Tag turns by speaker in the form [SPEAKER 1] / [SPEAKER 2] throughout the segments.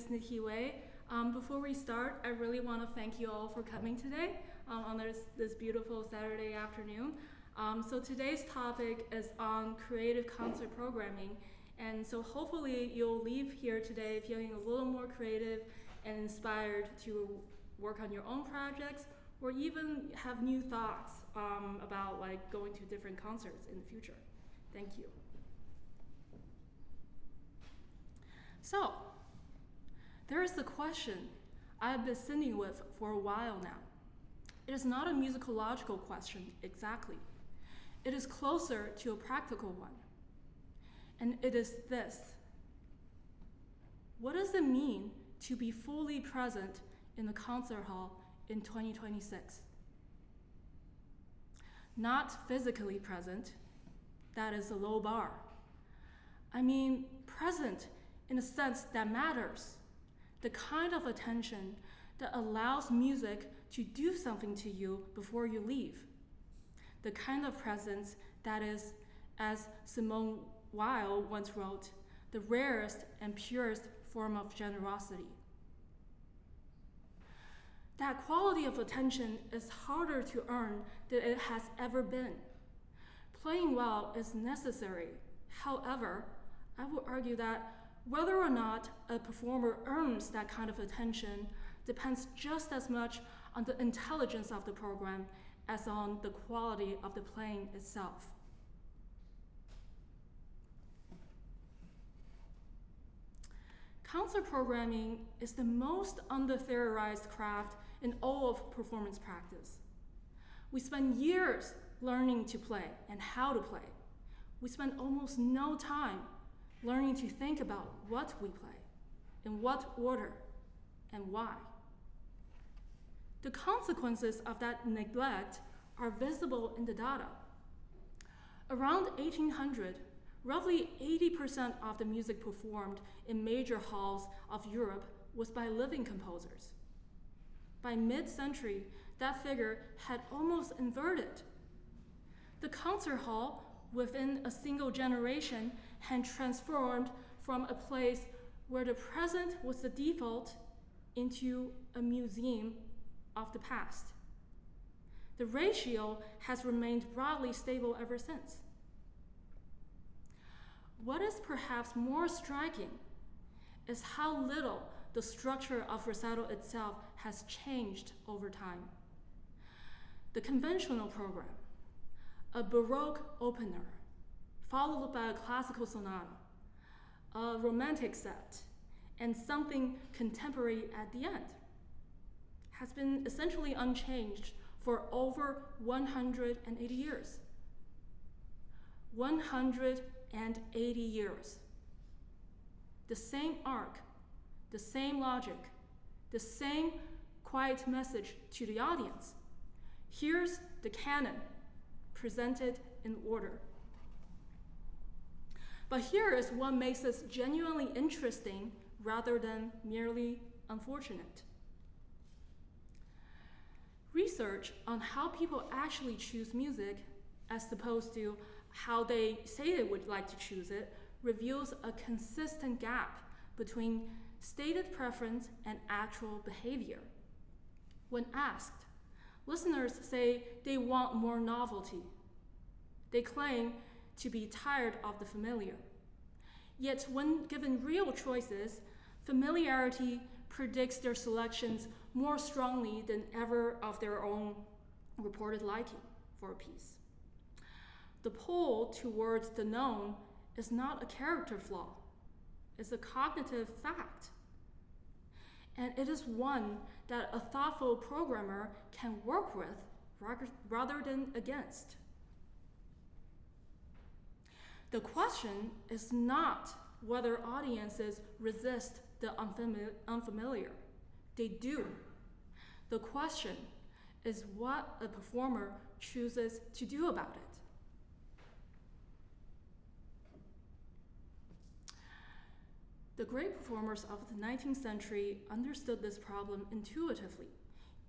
[SPEAKER 1] is Nikki Wei. Before we start, I really want to thank you all for coming today on this beautiful Saturday afternoon. So today's topic is on creative concert programming. And so hopefully you'll leave here today feeling a little more creative and inspired to work on your own projects or even have new thoughts about like going to different concerts in the future. Thank you. So, there is the question I've been sitting with for a while now. It is not a musicological question exactly. It is closer to a practical one. And it is this. What does it mean to be fully present in the concert hall in 2026? Not physically present, that is a low bar. I mean present in a sense that matters. The kind of attention that allows music to do something to you before you leave. The kind of presence that is, as Simone Weil once wrote, the rarest and purest form of generosity. That quality of attention is harder to earn than it has ever been. Playing well is necessary. However, I would argue that whether or not a performer earns that kind of attention depends just as much on the intelligence of the program as on the quality of the playing itself. Concert programming is the most under-theorized craft in all of performance practice. We spend years learning to play and how to play. We spend almost no time learning to think about what we play, in what order, and why. The consequences of that neglect are visible in the data. Around 1800, roughly 80% of the music performed in major halls of Europe was by living composers. By mid-century, that figure had almost inverted. The concert hall, within a single generation, had transformed from a place where the present was the default into a museum of the past. The ratio has remained broadly stable ever since. What is perhaps more striking is how little the structure of recital itself has changed over time. The conventional program, a Baroque opener, followed by a classical sonata, a romantic set, and something contemporary at the end, has been essentially unchanged for over 180 years. 180 years. The same arc, the same logic, the same quiet message to the audience. Here's the canon, presented in order. But here is what makes this genuinely interesting rather than merely unfortunate. Research on how people actually choose music, as opposed to how they say they would like to choose it, reveals a consistent gap between stated preference and actual behavior. When asked, listeners say they want more novelty. They claim to be tired of the familiar. Yet when given real choices, familiarity predicts their selections more strongly than ever of their own reported liking for a piece. The pull towards the known is not a character flaw, it's a cognitive fact. And it is one that a thoughtful programmer can work with rather than against. The question is not whether audiences resist the unfamiliar. They do. The question is what a performer chooses to do about it. The great performers of the 19th century understood this problem intuitively,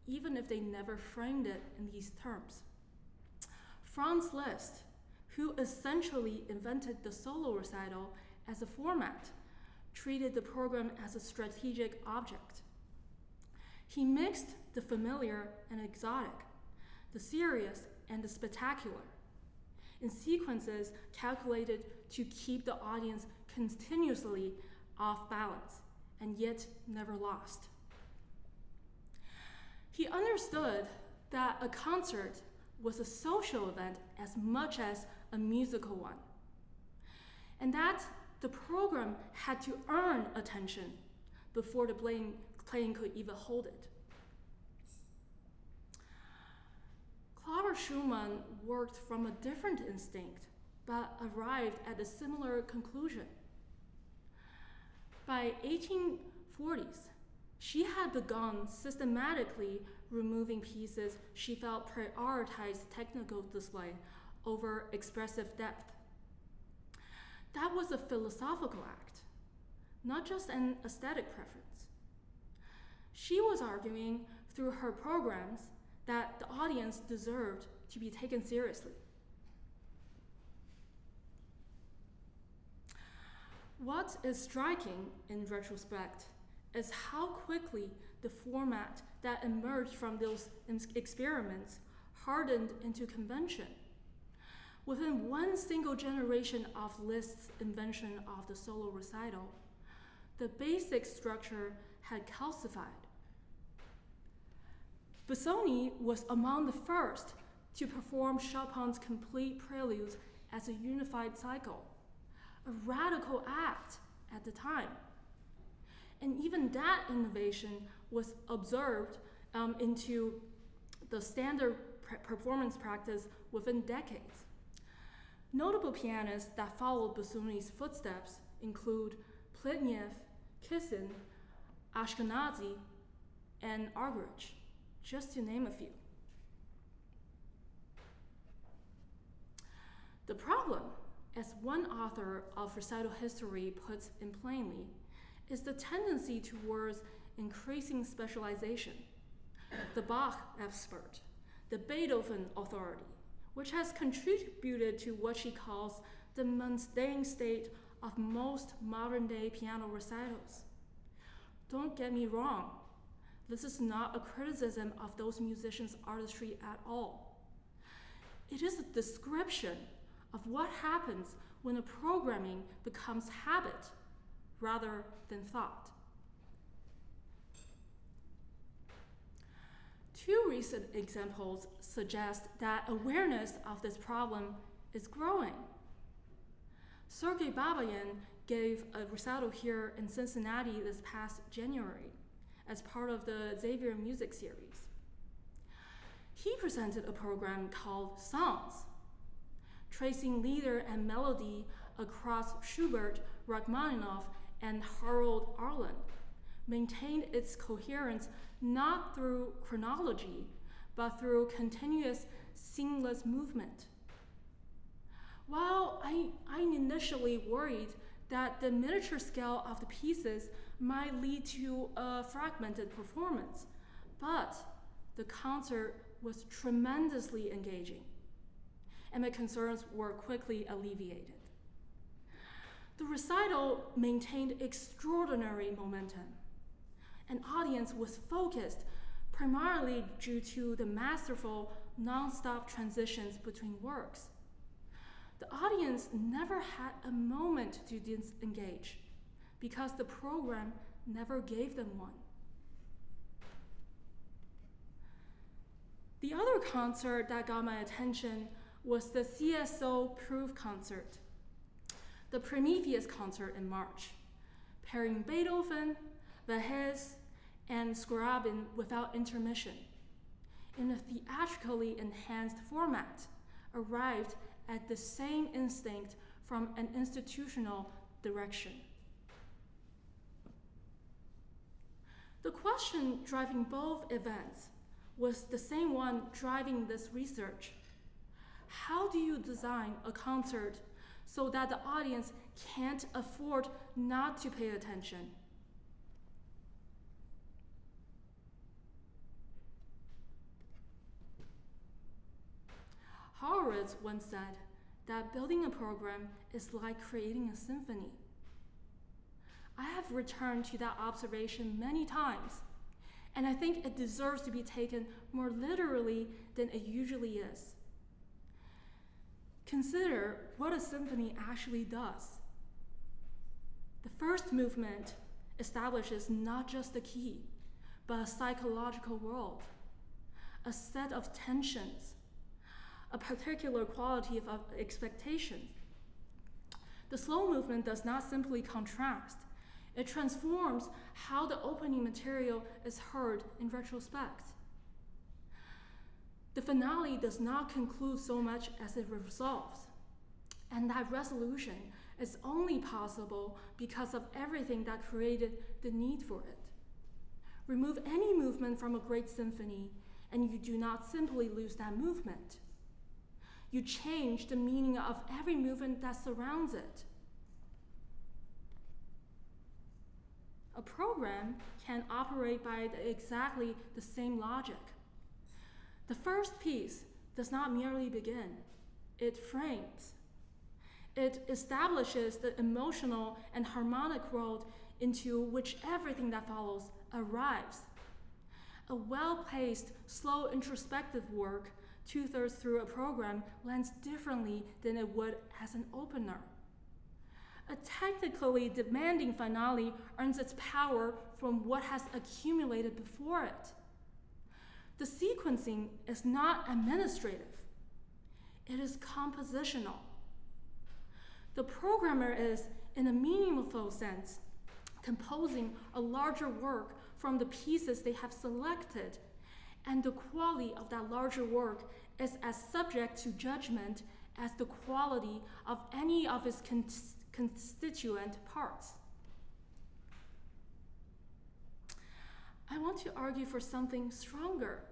[SPEAKER 1] even if they never framed it in these terms. Franz Liszt, who essentially invented the solo recital as a format, treated the program as a strategic object. He mixed the familiar and exotic, the serious and the spectacular, in sequences calculated to keep the audience continuously off balance and yet never lost. He understood that a concert was a social event as much as a musical one, and that the program had to earn attention before the playing could even hold it. Clara Schumann worked from a different instinct, but arrived at a similar conclusion. By 1840s, she had begun systematically removing pieces she felt prioritized technical display over expressive depth. That was a philosophical act, not just an aesthetic preference. She was arguing through her programs that the audience deserved to be taken seriously. What is striking in retrospect is how quickly the format that emerged from those experiments hardened into convention. Within one single generation of Liszt's invention of the solo recital, the basic structure had calcified. Busoni was among the first to perform Chopin's complete preludes as a unified cycle, a radical act at the time. And even that innovation was observed into the standard performance practice within decades. Notable pianists that followed Busoni's footsteps include Pletnev, Kissin, Ashkenazy, and Argerich, just to name a few. The problem, as one author of recital history puts in plainly, is the tendency towards increasing specialization, the Bach expert, the Beethoven authority, which has contributed to what she calls the mundane state of most modern-day piano recitals. Don't get me wrong, this is not a criticism of those musicians' artistry at all. It is a description of what happens when a programming becomes habit rather than thought. Two recent examples suggest that awareness of this problem is growing. Sergei Babayan gave a recital here in Cincinnati this past January as part of the Xavier Music Series. He presented a program called Songs, tracing leader and melody across Schubert, Rachmaninoff, and Harold Arlen, maintained its coherence not through chronology, but through continuous, seamless movement. While I initially worried that the miniature scale of the pieces might lead to a fragmented performance, but the concert was tremendously engaging, and my concerns were quickly alleviated. The recital maintained extraordinary momentum. An audience was focused primarily due to the masterful non-stop transitions between works. The audience never had a moment to disengage because the program never gave them one. The other concert that got my attention was the CSO Proof concert, the Prometheus concert in March, pairing Beethoven, Verheyst, and Scriabin without intermission, in a theatrically enhanced format, arrived at the same instinct from an institutional direction. The question driving both events was the same one driving this research. How do you design a concert so that the audience can't afford not to pay attention? Horowitz once said that building a program is like creating a symphony. I have returned to that observation many times, and I think it deserves to be taken more literally than it usually is. Consider what a symphony actually does. The first movement establishes not just the key, but a psychological world, a set of tensions, a particular quality of expectation. The slow movement does not simply contrast, it transforms how the opening material is heard in retrospect. The finale does not conclude so much as it resolves, and that resolution is only possible because of everything that created the need for it. Remove any movement from a great symphony, and you do not simply lose that movement. You change the meaning of every movement that surrounds it. A program can operate by exactly the same logic. The first piece does not merely begin, it frames. It establishes the emotional and harmonic world into which everything that follows arrives. A well-paced, slow introspective work, 2/3 through a program, lands differently than it would as an opener. A technically demanding finale earns its power from what has accumulated before it. The sequencing is not administrative, it is compositional. The programmer is, in a meaningful sense, composing a larger work from the pieces they have selected, and the quality of that larger work is as subject to judgment as the quality of any of its constituent parts. I want to argue for something stronger.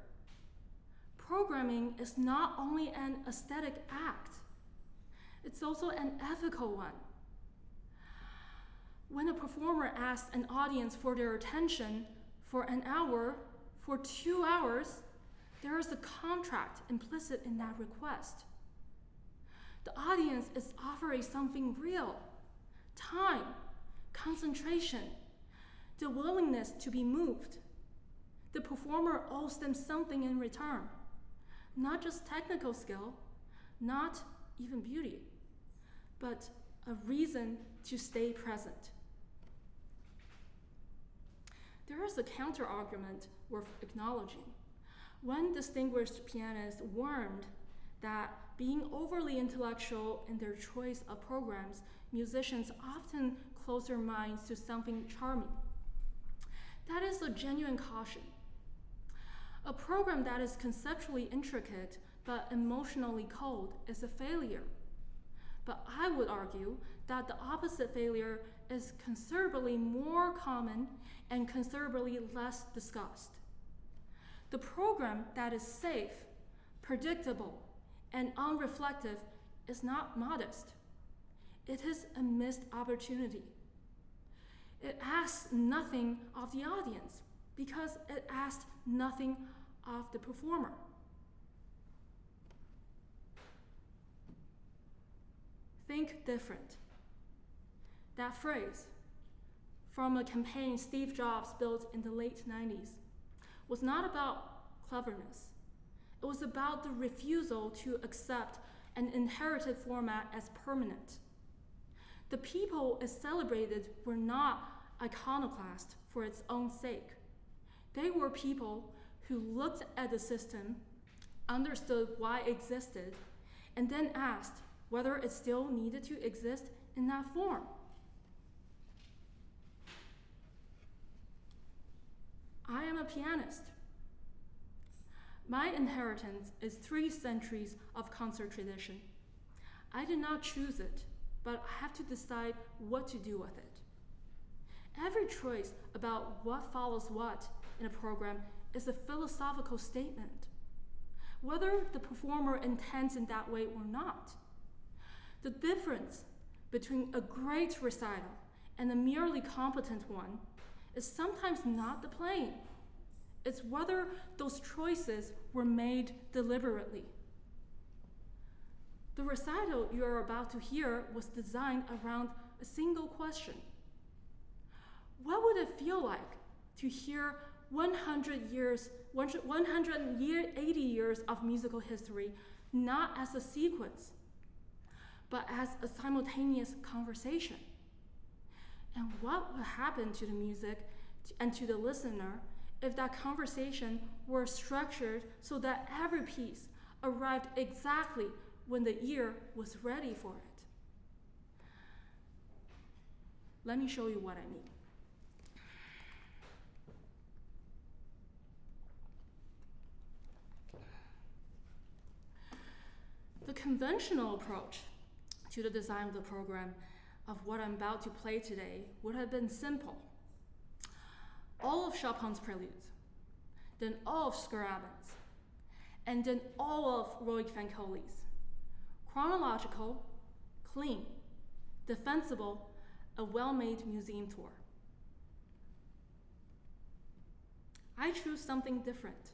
[SPEAKER 1] Programming is not only an aesthetic act, it's also an ethical one. When a performer asks an audience for their attention for an hour, for 2 hours, there is a contract implicit in that request. The audience is offering something real: time, concentration, the willingness to be moved. The performer owes them something in return, not just technical skill, not even beauty, but a reason to stay present. There is a counter-argument worth acknowledging. One distinguished pianist warned that being overly intellectual in their choice of programs, musicians often close their minds to something charming. That is a genuine caution. A program that is conceptually intricate but emotionally cold is a failure. But I would argue that the opposite failure is considerably more common and considerably less discussed. The program that is safe, predictable, and unreflective is not modest. It is a missed opportunity. It asks nothing of the audience because it asks nothing of the performer. Think different. That phrase, from a campaign Steve Jobs built in the late 90s, was not about cleverness. It was about the refusal to accept an inherited format as permanent. The people it celebrated were not iconoclast for its own sake. They were people who looked at the system, understood why it existed, and then asked whether it still needed to exist in that form. I am a pianist. My inheritance is 3 centuries of concert tradition. I did not choose it, but I have to decide what to do with it. Every choice about what follows what in a program is a philosophical statement, whether the performer intends in that way or not. The difference between a great recital and a merely competent one is sometimes not the playing. It's whether those choices were made deliberately. The recital you are about to hear was designed around a single question. what would it feel like to hear 180 years of musical history not as a sequence, but as a simultaneous conversation? And what would happen to the music and to the listener if that conversation were structured so that every piece arrived exactly when the ear was ready for it? Let me show you what I mean. The conventional approach to the design of the program of what I'm about to play today would have been simple. All of Chopin's preludes, then all of Scriabin's, and then all of Roig-Francolí's. Chronological, clean, defensible, a well-made museum tour. I choose something different.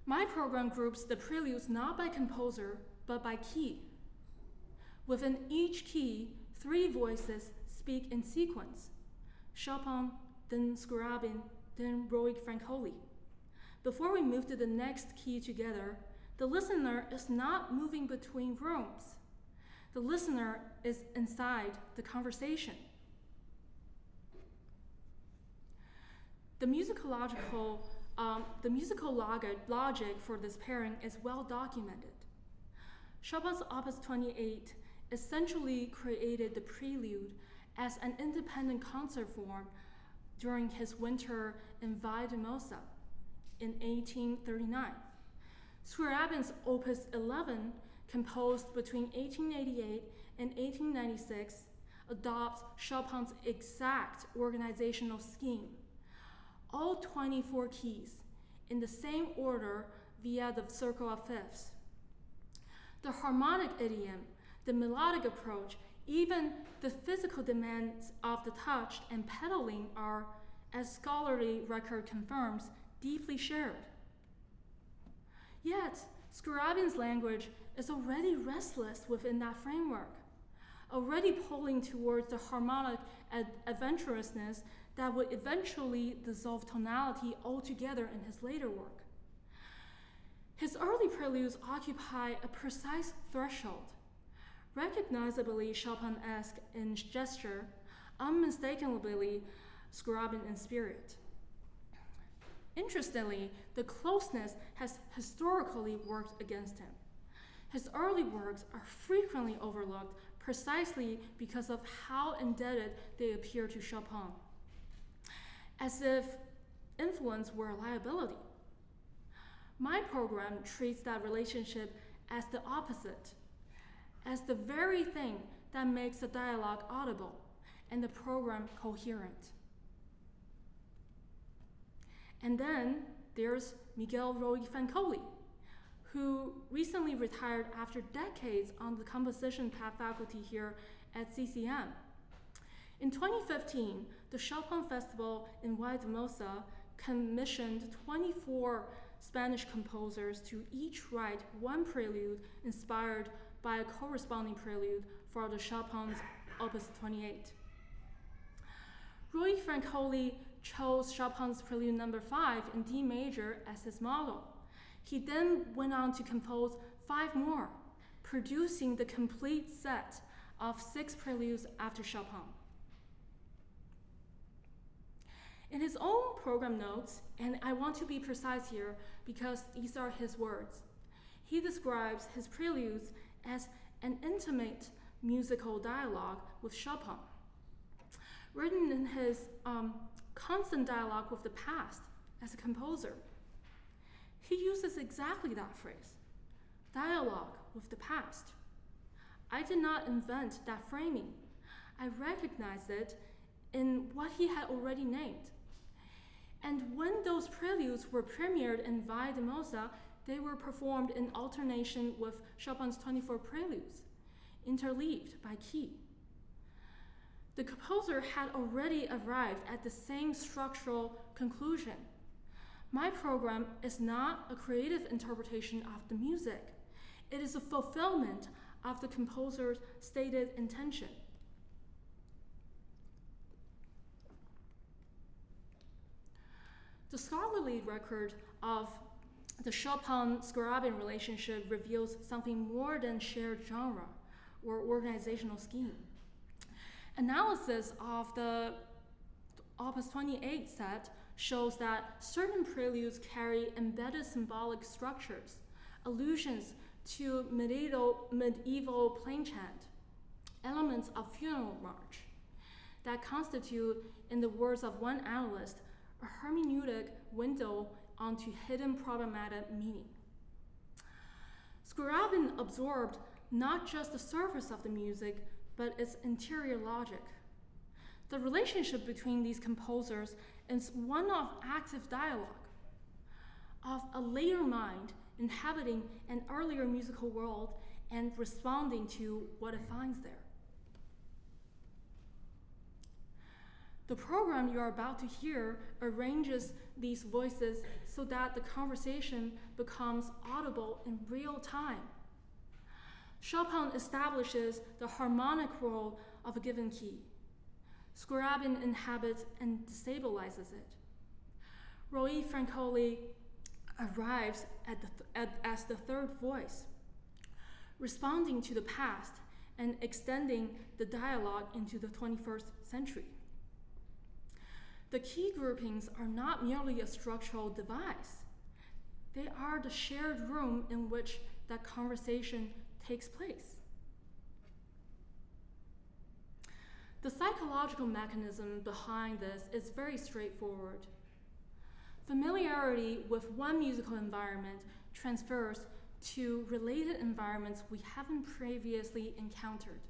[SPEAKER 1] My program groups the preludes not by composer, but by key. Within each key, 3 voices speak in sequence: Chopin, then Scriabin, then Roig-Francolí. Before we move to the next key together, the listener is not moving between rooms. The listener is inside the conversation. The musical logic for this pairing is well documented. Chopin's Opus 28 essentially created the prelude as an independent concert form during his winter in Val di Mosa in 1839. Scriabin's Opus 11, composed between 1888 and 1896, adopts Chopin's exact organizational scheme, all 24 keys in the same order via the circle of fifths. The harmonic idiom, the melodic approach, even the physical demands of the touch and pedaling are, as scholarly record confirms, deeply shared. Yet, Scriabin's language is already restless within that framework, already pulling towards the harmonic adventurousness that would eventually dissolve tonality altogether in his later work. His early preludes occupy a precise threshold, recognizably Chopin-esque in gesture, unmistakably Scriabin in spirit. Interestingly, the closeness has historically worked against him. His early works are frequently overlooked precisely because of how indebted they appear to Chopin, as if influence were a liability. My program treats that relationship as the opposite, as the very thing that makes the dialogue audible and the program coherent. And then there's Miguel Roig-Francolí, who recently retired after decades on the composition faculty here at CCM. In 2015, the Chopin Festival in Val di Mosa commissioned 24 Spanish composers to each write one prelude inspired by a corresponding prelude for the Chopin's Opus 28. Roig-Francolí chose Chopin's Prelude No. 5 in D major as his model. He then went on to compose 5 more, producing the complete set of 6 preludes after Chopin. In his own program notes, and I want to be precise here because these are his words, he describes his preludes as an intimate musical dialogue with Chopin, written in his constant dialogue with the past as a composer. He uses exactly that phrase, dialogue with the past. I did not invent that framing. I recognized it in what he had already named. And when those preludes were premiered in Val di Mosa, they were performed in alternation with Chopin's 24 preludes, interleaved by key. The composer had already arrived at the same structural conclusion. My program is not a creative interpretation of the music. It is a fulfillment of the composer's stated intention. The scholarly record of the Chopin-Scriabin relationship reveals something more than shared genre or organizational scheme. Analysis of the Opus 28 set shows that certain preludes carry embedded symbolic structures, allusions to medieval plain chant, elements of funeral march, that constitute, in the words of one analyst, a hermeneutic window onto hidden problematic meaning. Scriabin absorbed not just the surface of the music, but its interior logic. The relationship between these composers is one of active dialogue, of a later mind inhabiting an earlier musical world and responding to what it finds there. The program you are about to hear arranges these voices so that the conversation becomes audible in real time. Chopin establishes the harmonic role of a given key. Scriabin inhabits and destabilizes it. Roig-Francolí arrives as the third voice, responding to the past and extending the dialogue into the 21st century. The key groupings are not merely a structural device. They are the shared room in which that conversation takes place. The psychological mechanism behind this is very straightforward. Familiarity with one musical environment transfers to related environments we haven't previously encountered.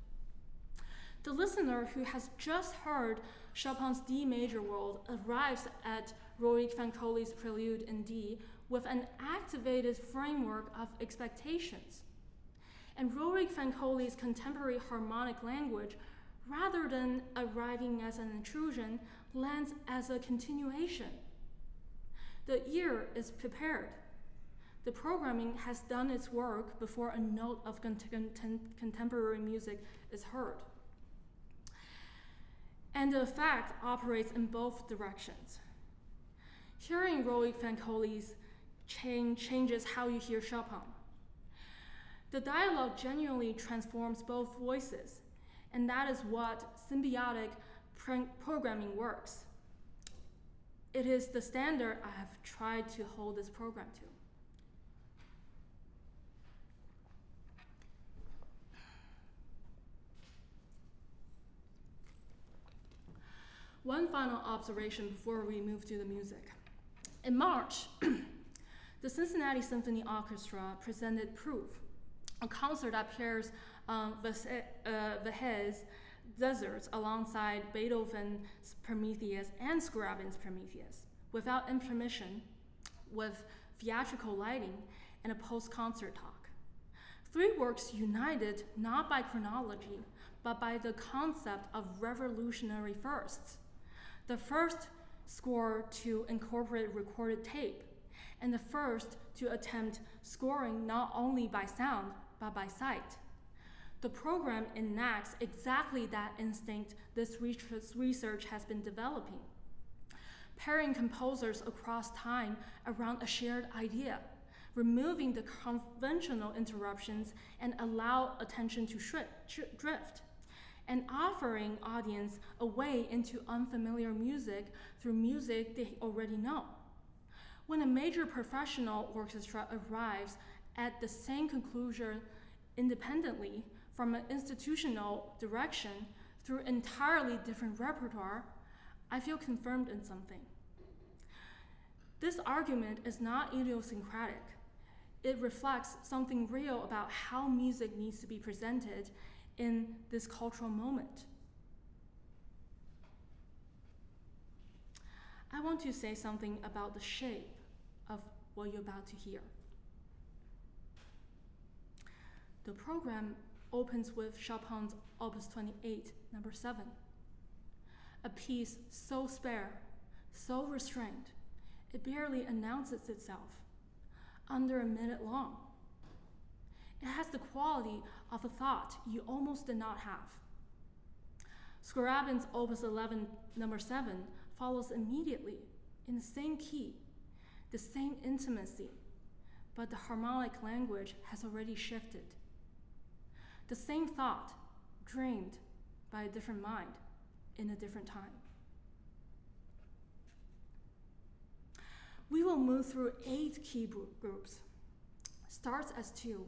[SPEAKER 1] The listener who has just heard Chopin's D major world arrives at Roig-Francolí's prelude in D with an activated framework of expectations. And Roig-Francolí's contemporary harmonic language, rather than arriving as an intrusion, lands as a continuation. The ear is prepared. The programming has done its work before a note of contemporary music is heard. And the effect operates in both directions. Hearing Roig-Francolí's changes how you hear Chopin. The dialogue genuinely transforms both voices, and that is what symbiotic programming works. It is the standard I have tried to hold this program to. One final observation before we move to the music. In March, the Cincinnati Symphony Orchestra presented Proof, a concert that pairs Verhae's Deserts alongside Beethoven's Prometheus and Scriabin's Prometheus, without intermission, with theatrical lighting and a post-concert talk. Three works united not by chronology, but by the concept of revolutionary firsts. The first score to incorporate recorded tape, and the first to attempt scoring not only by sound, but by sight. The program enacts exactly that instinct this research has been developing, pairing composers across time around a shared idea, removing the conventional interruptions and allow attention to drift, and offering audience a way into unfamiliar music through music they already know. When a major professional orchestra arrives at the same conclusion independently from an institutional direction through entirely different repertoire, I feel confirmed in something. This argument is not idiosyncratic. It reflects something real about how music needs to be presented in this cultural moment. I want to say something about the shape of what you're about to hear. The program opens with Chopin's Opus 28, number 7, a piece so spare, so restrained, it barely announces itself, under a minute long. It has the quality of a thought you almost did not have. Scriabin's Opus 11, number 7, follows immediately, in the same key, the same intimacy, but the harmonic language has already shifted. The same thought, dreamed by a different mind in a different time. We will move through 8 key groups. Starts as 2,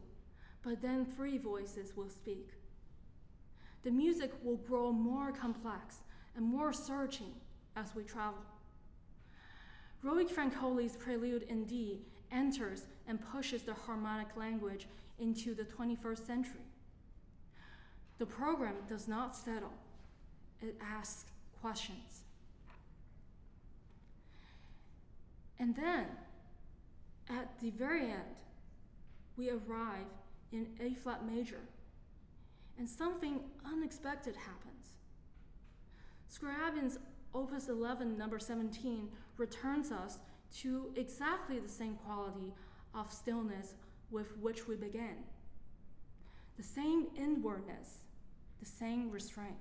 [SPEAKER 1] but then 3 voices will speak. The music will grow more complex and more searching as we travel. Roig-Francolí's prelude in D enters and pushes the harmonic language into the 21st century. The program does not settle, it asks questions. And then, at the very end, we arrive in A flat major, and something unexpected happens. Scriabin's Opus 11, number 17, returns us to exactly the same quality of stillness with which we began. The same inwardness, the same restraint.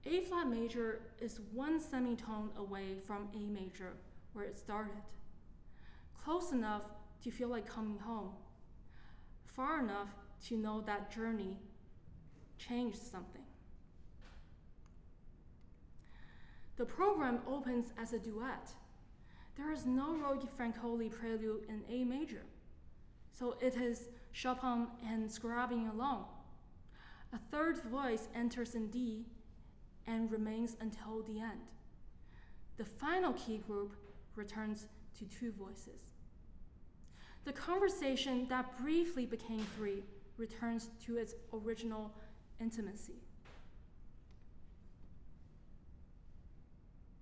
[SPEAKER 1] A flat major is 1 semitone away from A major, where it started. Close enough to feel like coming home. Far enough to know that journey changed something. The program opens as a duet. There is no Roig-Francolí prelude in A major, so it is Chopin and Scriabin alone. A third voice enters in D and remains until the end. The final key group returns to 2 voices. The conversation that briefly became 3 returns to its original intimacy.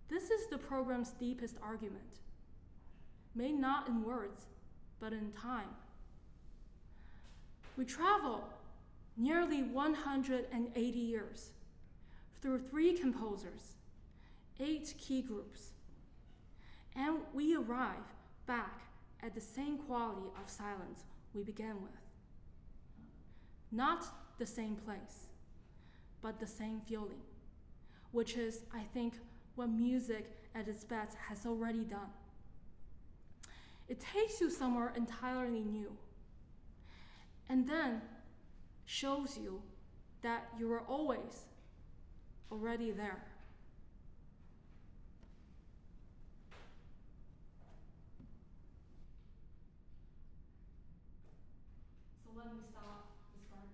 [SPEAKER 1] This is the program's deepest argument, made not in words, but in time. We travel nearly 180 years through 3 composers, 8 key groups, and we arrive back at the same quality of silence we began with. Not the same place, but the same feeling, which is, I think, what music at its best has already done. It takes you somewhere entirely new, and then shows you that you were always already there. So let me stop describing.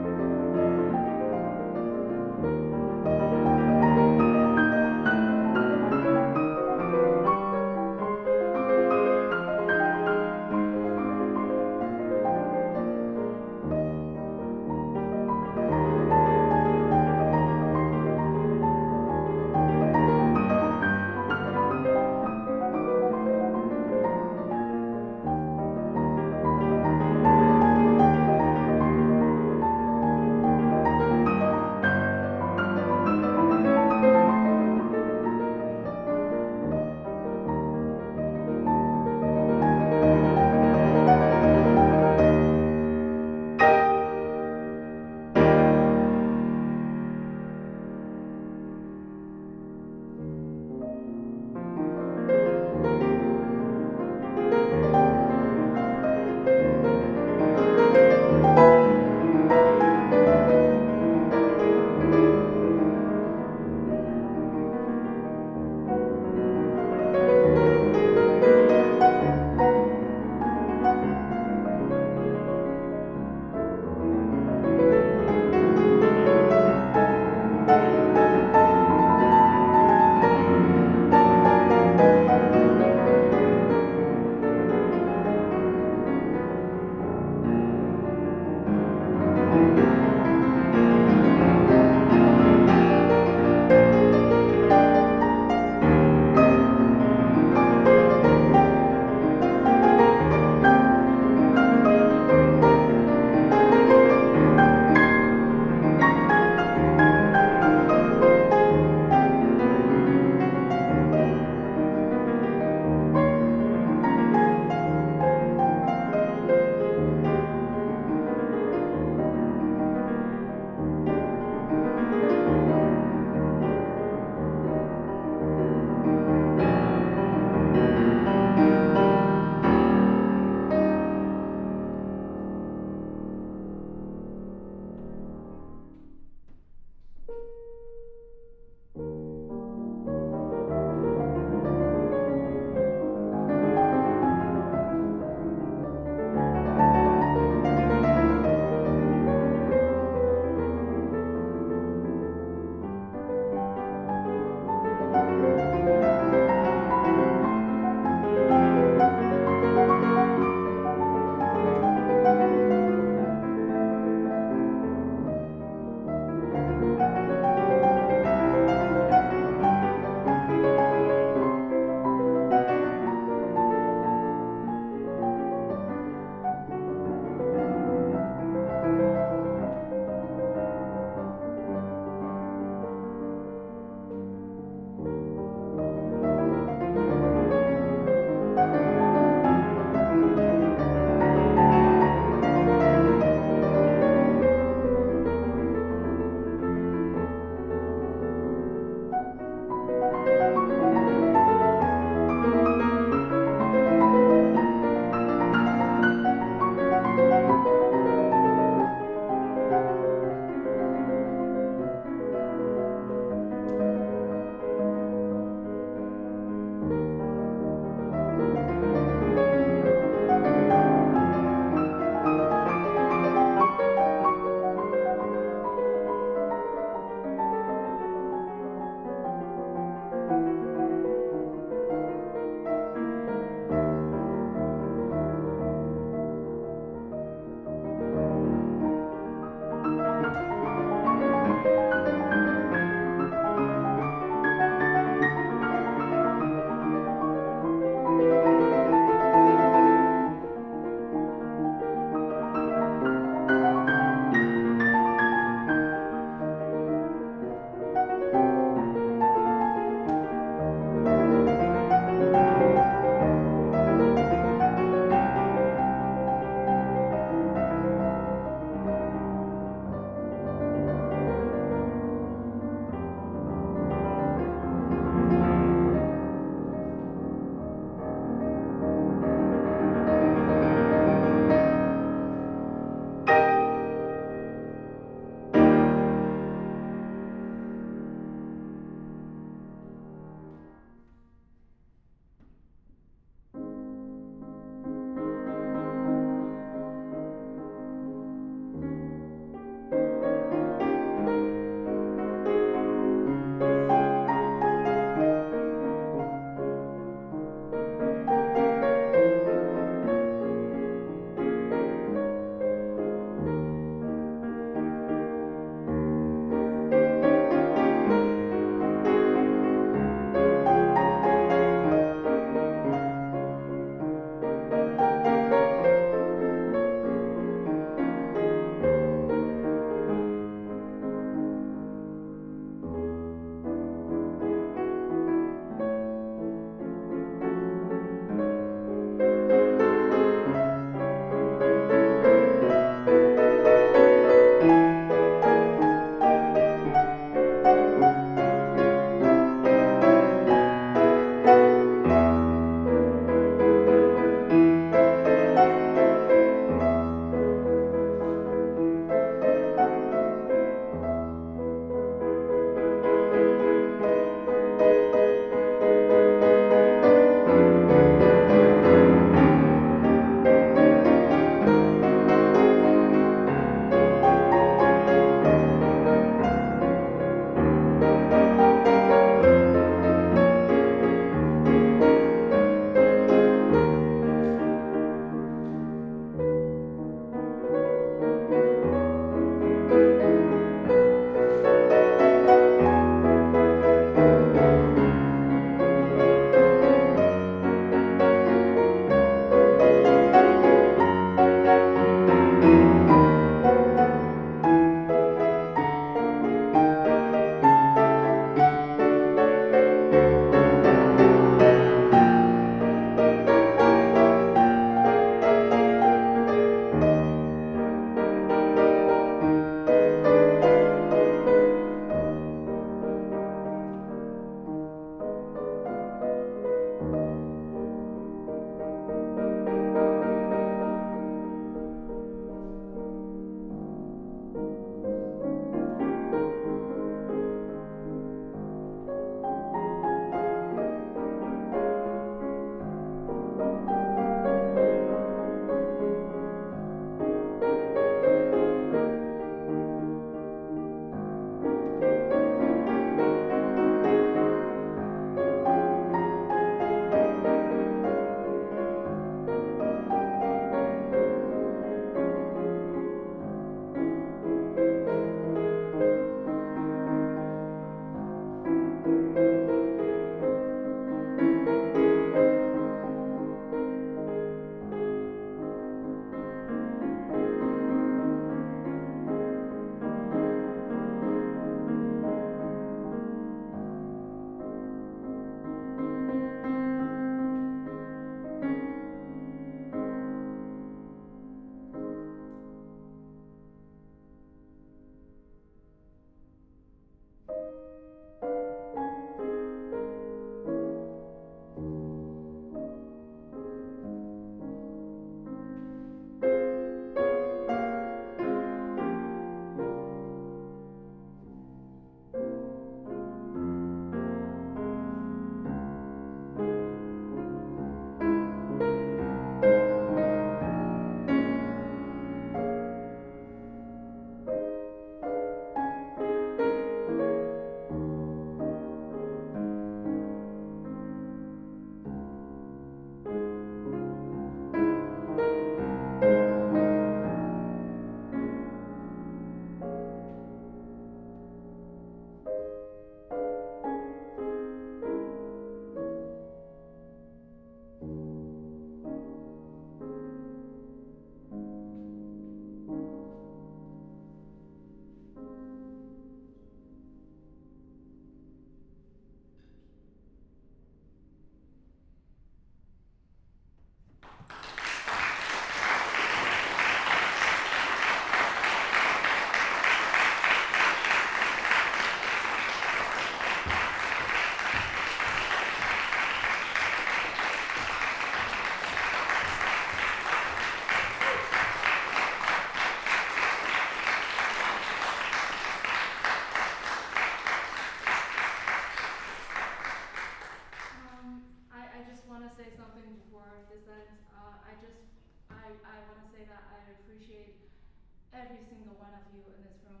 [SPEAKER 1] you, and it's from,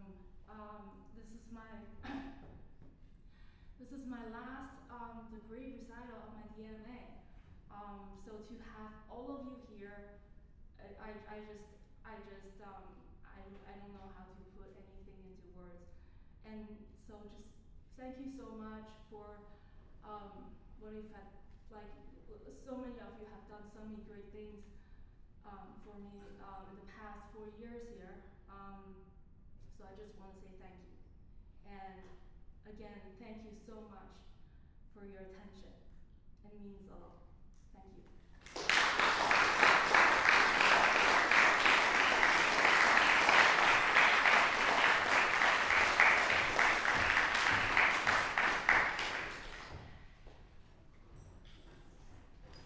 [SPEAKER 1] this is my last degree recital of my DMA. So to have all of you here, I don't know how to put anything into words. And so just thank you so much for what you've had, like so many of you have done so many great things for me in the past 4 years here. So I just want to say thank you. And again, thank you so much for your attention. It means a lot. Thank you.